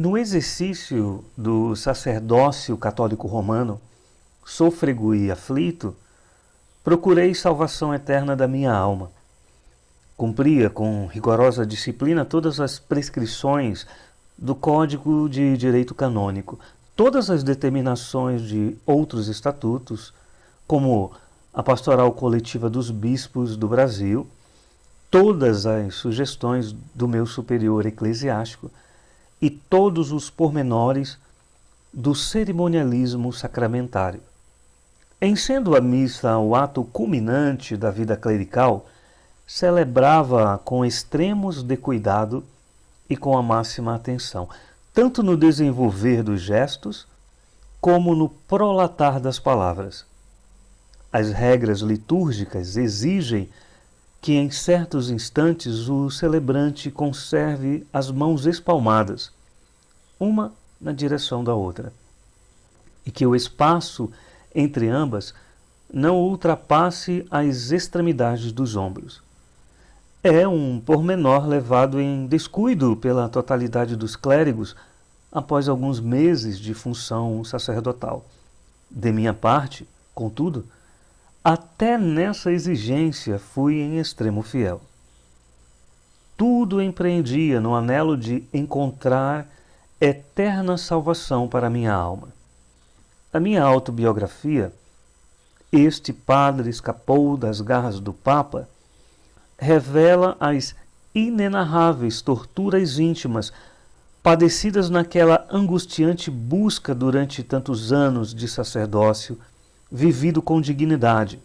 No exercício do sacerdócio católico romano, sôfrego e aflito, procurei salvação eterna da minha alma. Cumpria com rigorosa disciplina todas as prescrições do Código de Direito Canônico, todas as determinações de outros estatutos, como a Pastoral Coletiva dos Bispos do Brasil, todas as sugestões do meu superior eclesiástico e todos os pormenores do cerimonialismo sacramentário. Em sendo a missa o ato culminante da vida clerical, celebrava-a com extremos de cuidado e com a máxima atenção, tanto no desenvolver dos gestos, como no prolatar das palavras. As regras litúrgicas exigem que em certos instantes o celebrante conserve as mãos espalmadas, uma na direção da outra, e que o espaço entre ambas não ultrapasse as extremidades dos ombros. É um pormenor levado em descuido pela totalidade dos clérigos após alguns meses de função sacerdotal. De minha parte, contudo, até nessa exigência fui em extremo fiel. Tudo empreendia no anelo de encontrar eterna salvação para a minha alma. A minha autobiografia, Este Padre Escapou das Garras do Papa, revela as inenarráveis torturas íntimas padecidas naquela angustiante busca durante tantos anos de sacerdócio, vivido com dignidade,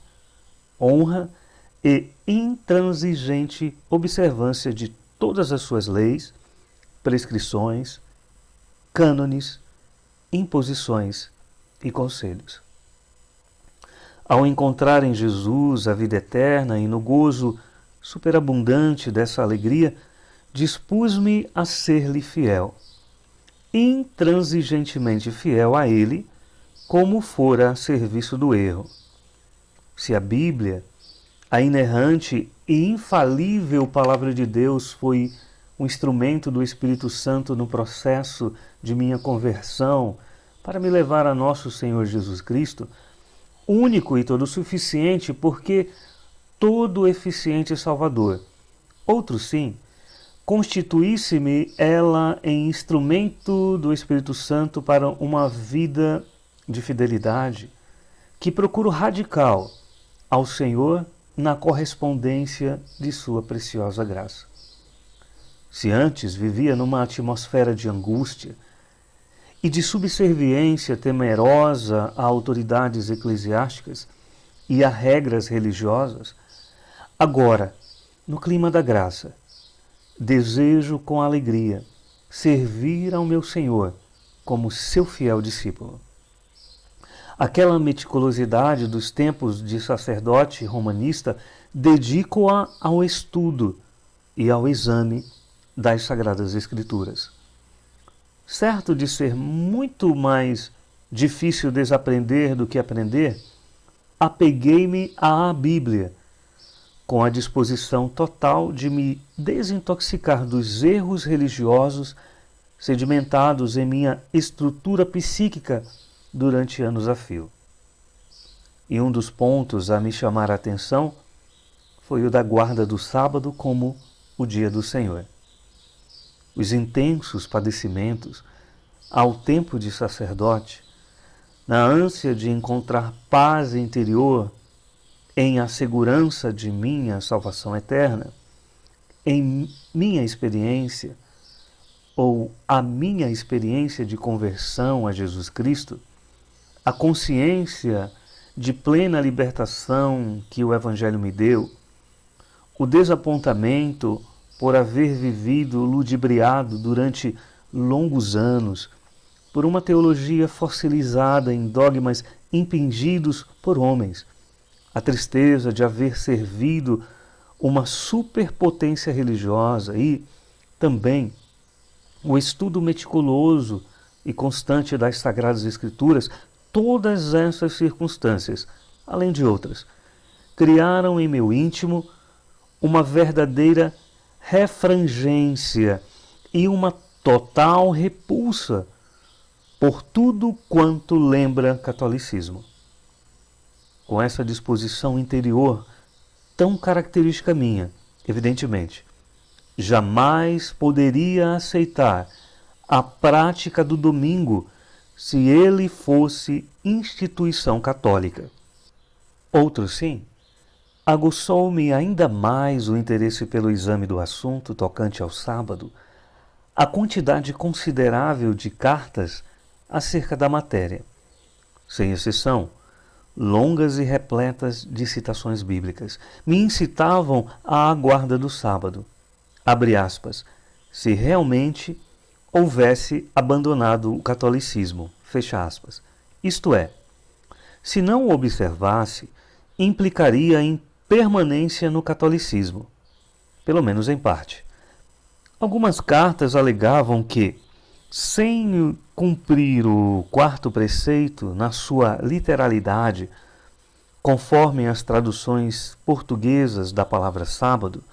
honra e intransigente observância de todas as suas leis, prescrições, cânones, imposições e conselhos. Ao encontrar em Jesus a vida eterna e no gozo superabundante dessa alegria, dispus-me a ser-lhe fiel, intransigentemente fiel a ele, como fora a serviço do erro. Se a Bíblia, a inerrante e infalível Palavra de Deus, foi um instrumento do Espírito Santo no processo de minha conversão para me levar a nosso Senhor Jesus Cristo, único e todo suficiente, porque todo eficiente Salvador. Outro sim, constituísse-me ela em instrumento do Espírito Santo para uma vida de fidelidade, que procuro radical ao Senhor na correspondência de sua preciosa graça. Se antes vivia numa atmosfera de angústia e de subserviência temerosa a autoridades eclesiásticas e a regras religiosas, agora, no clima da graça, desejo com alegria servir ao meu Senhor como seu fiel discípulo. Aquela meticulosidade dos tempos de sacerdote romanista dedico-a ao estudo e ao exame das Sagradas Escrituras. Certo de ser muito mais difícil desaprender do que aprender, apeguei-me à Bíblia, com a disposição total de me desintoxicar dos erros religiosos sedimentados em minha estrutura psíquica durante anos a fio. E um dos pontos a me chamar a atenção foi o da guarda do sábado como o dia do Senhor. Os intensos padecimentos ao tempo de sacerdote, na ânsia de encontrar paz interior em a segurança de minha salvação eterna, em minha experiência, ou a minha experiência de conversão a Jesus Cristo, a consciência de plena libertação que o Evangelho me deu, o desapontamento por haver vivido ludibriado durante longos anos por uma teologia fossilizada em dogmas impingidos por homens, a tristeza de haver servido uma superpotência religiosa e, também, o estudo meticuloso e constante das Sagradas Escrituras, todas essas circunstâncias, além de outras, criaram em meu íntimo uma verdadeira refrangência e uma total repulsa por tudo quanto lembra catolicismo. Com essa disposição interior tão característica minha, evidentemente, jamais poderia aceitar a prática do domingo se ele fosse instituição católica. Outro sim, aguçou-me ainda mais o interesse pelo exame do assunto tocante ao sábado, a quantidade considerável de cartas acerca da matéria, sem exceção, longas e repletas de citações bíblicas, me incitavam à guarda do sábado, abre aspas, se realmente houvesse abandonado o catolicismo, fecha aspas. Isto é, se não o observasse, implicaria em permanência no catolicismo, pelo menos em parte. Algumas cartas alegavam que, sem cumprir o quarto preceito na sua literalidade, conforme as traduções portuguesas da palavra sábado,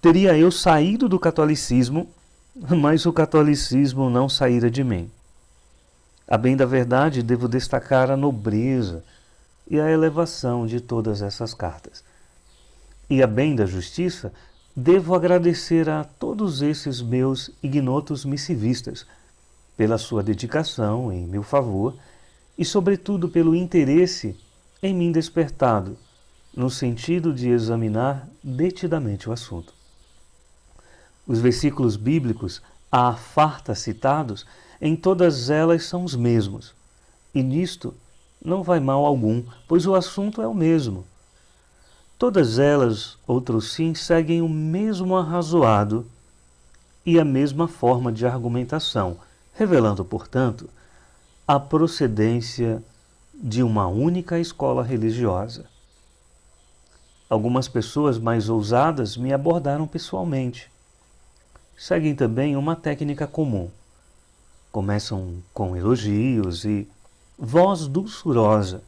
teria eu saído do catolicismo, mas o catolicismo não saíra de mim. A bem da verdade, devo destacar a nobreza e a elevação de todas essas cartas. E a bem da justiça, devo agradecer a todos esses meus ignotos missivistas pela sua dedicação em meu favor e, sobretudo, pelo interesse em mim despertado, no sentido de examinar detidamente o assunto. Os versículos bíblicos à farta citados, em todas elas são os mesmos, e nisto não vai mal algum, pois o assunto é o mesmo. Todas elas, outros sim, seguem o mesmo arrazoado e a mesma forma de argumentação, revelando, portanto, a procedência de uma única escola religiosa. Algumas pessoas mais ousadas me abordaram pessoalmente. Seguem também uma técnica comum. Começam com elogios e voz dulçurosa,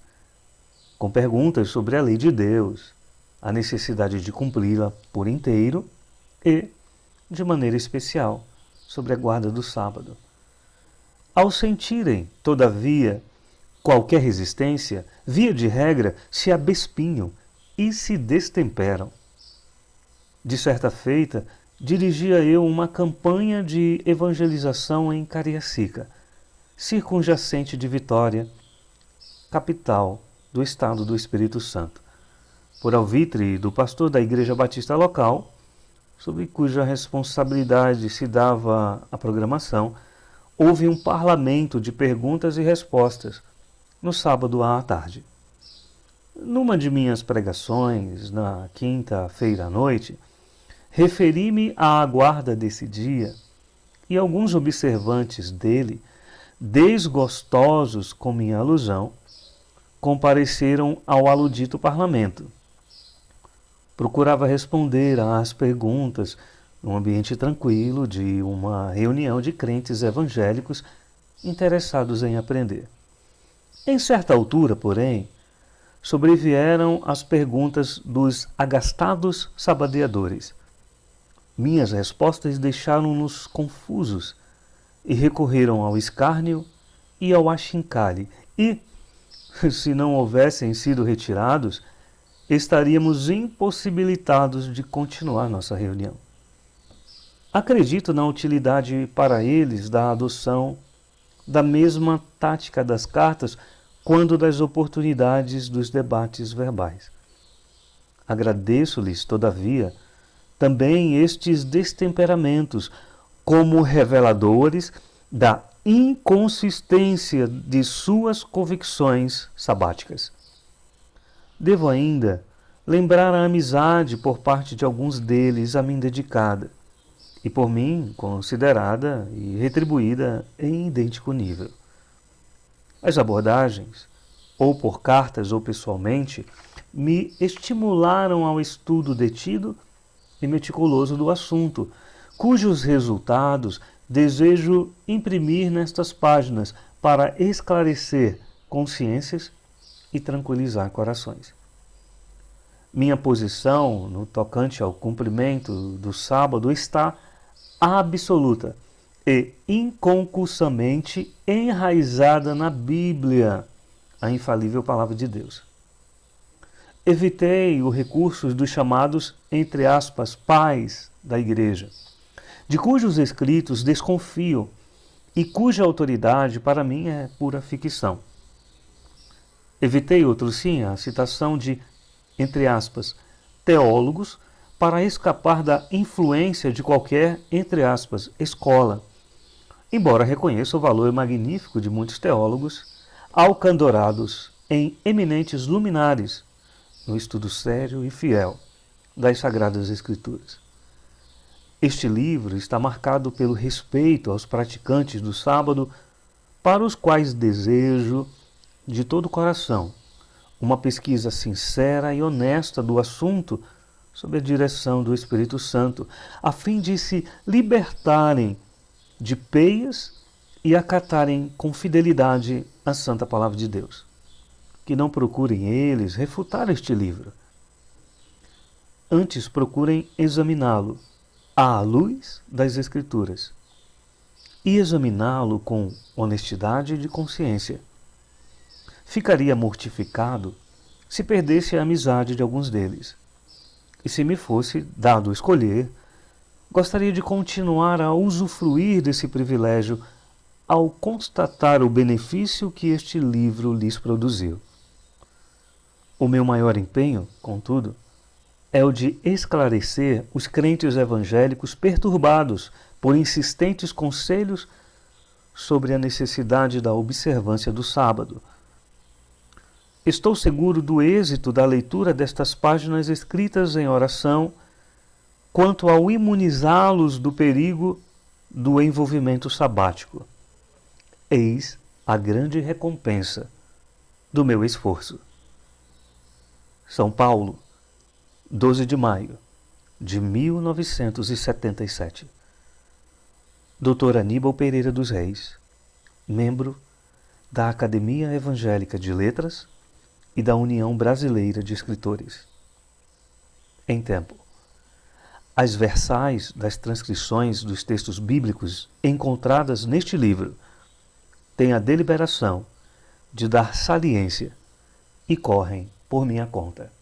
com perguntas sobre a lei de Deus, a necessidade de cumpri-la por inteiro e, de maneira especial, sobre a guarda do sábado. Ao sentirem, todavia, qualquer resistência, via de regra, se abespinham e se destemperam. De certa feita, dirigia eu uma campanha de evangelização em Cariacica, circunjacente de Vitória, capital do estado do Espírito Santo, por alvitre do pastor da igreja batista local, sob cuja responsabilidade se dava a programação, houve um parlamento de perguntas e respostas no sábado à tarde. Numa de minhas pregações, na quinta-feira à noite, referi-me à guarda desse dia e alguns observantes dele, desgostosos com minha alusão, compareceram ao aludito parlamento. Procurava responder às perguntas num ambiente tranquilo de uma reunião de crentes evangélicos interessados em aprender. Em certa altura, porém, sobrevieram as perguntas dos agastados sabadeadores. Minhas respostas deixaram-nos confusos e recorreram ao escárnio e ao achincalhe e, se não houvessem sido retirados, estaríamos impossibilitados de continuar nossa reunião. Acredito na utilidade para eles da adoção da mesma tática das cartas quando das oportunidades dos debates verbais. Agradeço-lhes, todavia, também estes destemperamentos como reveladores da inconsistência de suas convicções sabáticas. Devo ainda lembrar a amizade por parte de alguns deles a mim dedicada, e por mim considerada e retribuída em idêntico nível. As abordagens, ou por cartas ou pessoalmente, me estimularam ao estudo detido e meticuloso do assunto, cujos resultados desejo imprimir nestas páginas para esclarecer consciências e tranquilizar corações. Minha posição no tocante ao cumprimento do sábado está absoluta e inconcussamente enraizada na Bíblia, a infalível palavra de Deus. Evitei o recurso dos chamados, entre aspas, pais da Igreja, de cujos escritos desconfio e cuja autoridade para mim é pura ficção. Evitei, outro sim, a citação de, entre aspas, teólogos para escapar da influência de qualquer, entre aspas, escola, embora reconheça o valor magnífico de muitos teólogos alcandorados em eminentes luminares no estudo sério e fiel das Sagradas Escrituras. Este livro está marcado pelo respeito aos praticantes do sábado, para os quais desejo, de todo o coração, uma pesquisa sincera e honesta do assunto sob a direção do Espírito Santo, a fim de se libertarem de peias e acatarem com fidelidade a Santa Palavra de Deus. Que não procurem eles refutar este livro. Antes procurem examiná-lo à luz das Escrituras e examiná-lo com honestidade de consciência. Ficaria mortificado se perdesse a amizade de alguns deles. E se me fosse dado escolher, gostaria de continuar a usufruir desse privilégio ao constatar o benefício que este livro lhes produziu. O meu maior empenho, contudo, é o de esclarecer os crentes evangélicos perturbados por insistentes conselhos sobre a necessidade da observância do sábado. Estou seguro do êxito da leitura destas páginas escritas em oração quanto ao imunizá-los do perigo do envolvimento sabático. Eis a grande recompensa do meu esforço. São Paulo, 12 de maio de 1977. Dr. Aníbal Pereira dos Reis, membro da Academia Evangélica de Letras e da União Brasileira de Escritores. Em tempo. As versais das transcrições dos textos bíblicos encontradas neste livro têm a deliberação de dar saliência e correm por minha conta.